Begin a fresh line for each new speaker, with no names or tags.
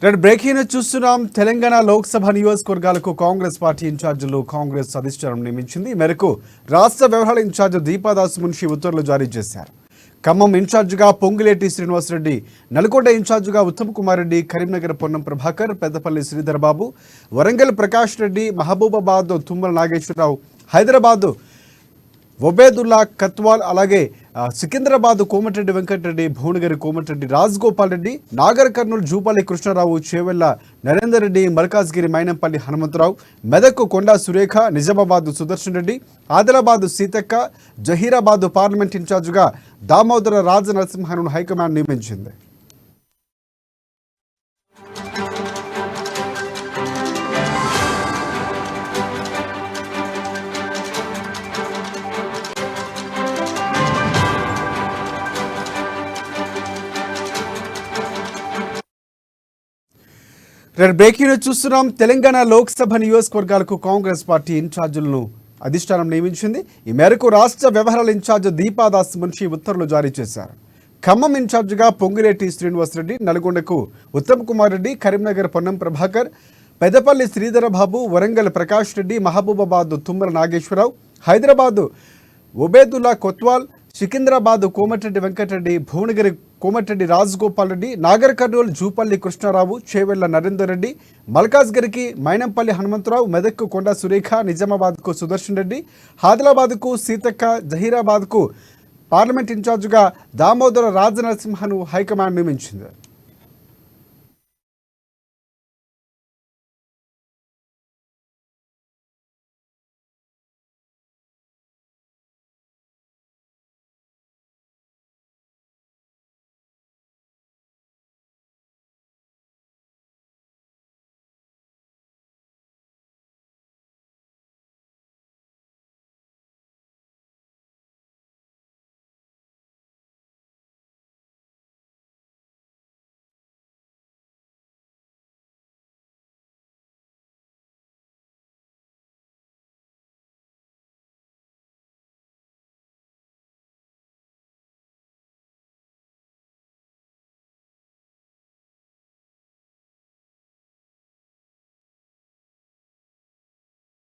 Red breaking చూస్తున్నాం. తెలంగాణ లోక్సభ నియోజకవర్గాలకు Congress party ఇన్ఛార్జీలు కాంగ్రెస్ అధిష్టానం నియమించింది. ఈ మేరకు రాష్ట్ర వ్యవహారాల ఇన్ఛార్జ్ దీపాదాస్ మున్షి ఉత్తర్వులు జారీ చేశారు. ఖమ్మం ఇన్ఛార్జిగా పొంగులేటి శ్రీనివాసరెడ్డి, నల్గొండ ఇన్ఛార్జిగా ఉత్తమ్ కుమార్ రెడ్డి, కరీంనగర్ పొన్నం ప్రభాకర్, పెద్దపల్లి శ్రీధర్ బాబు, వరంగల్ ప్రకాష్ రెడ్డి, మహబూబాబాద్ తుమ్మల నాగేశ్వరరావు, హైదరాబాద్ ఒబేదుల్లా కత్వాల్, అలాగే సికింద్రాబాద్ కోమటిరెడ్డి వెంకటరెడ్డి, భువనగిరి కోమటిరెడ్డి రాజగోపాల్ రెడ్డి, నాగర్ కర్నూలు జూపల్లి కృష్ణారావు, చేవెళ్ల నరేందర్ రెడ్డి, మల్కాజ్గిరి మైనంపల్లి హనుమంతరావు, మెదక్ కొండా సురేఖ, నిజామాబాద్ సుదర్శన్ రెడ్డి, ఆదిలాబాద్ సీతక్క, జహీరాబాద్ పార్లమెంట్ ఇన్ఛార్జిగా దామోదర రాజ నరసింహన్ను హైకమాండ్ నియమించింది. బ్రేకింగ్ న్యూస్ చూస్తున్నాం. తెలంగాణ లోక్సభ నియోజకవర్గాలకు కాంగ్రెస్ పార్టీ ఇన్ఛార్జీలను అధిష్టానం నియమించింది. ఈ మేరకు రాష్ట్ర వ్యవహారాల ఇన్ఛార్జ్ దీపాదాస్ మున్షి ఉత్తర్వులు జారీ చేశారు. ఖమ్మం ఇన్ఛార్జిగా పొంగులేటి శ్రీనివాసరెడ్డి, నల్గొండకు ఉత్తమ్ కుమార్ రెడ్డి, కరీంనగర్ పొన్నం ప్రభాకర్, పెద్దపల్లి శ్రీధర బాబు, వరంగల్ ప్రకాష్ రెడ్డి, మహబూబాబాద్ తుమ్మల నాగేశ్వరరావు, హైదరాబాద్ ఒబేదుల్లా కొత్వాల్, సికింద్రాబాద్ కోమటిరెడ్డి వెంకటరెడ్డి, భువనగిరి కోమటిరెడ్డి రాజగోపాల్ రెడ్డి, నాగర్ కర్నూలు జూపల్లి కృష్ణారావు, చేవెళ్ల నరేందర్ రెడ్డి, మల్కాజ్గిరికి మైనంపల్లి హనుమంతరావు, మెదక్ కొండా సురేఖ, నిజామాబాద్కు సుదర్శన్ రెడ్డి, ఆదిలాబాద్కు సీతక్క, జహీరాబాద్కు పార్లమెంట్ ఇన్ఛార్జిగా దామోదర రాజ నరసింహను హైకమాండ్ నియమించింది.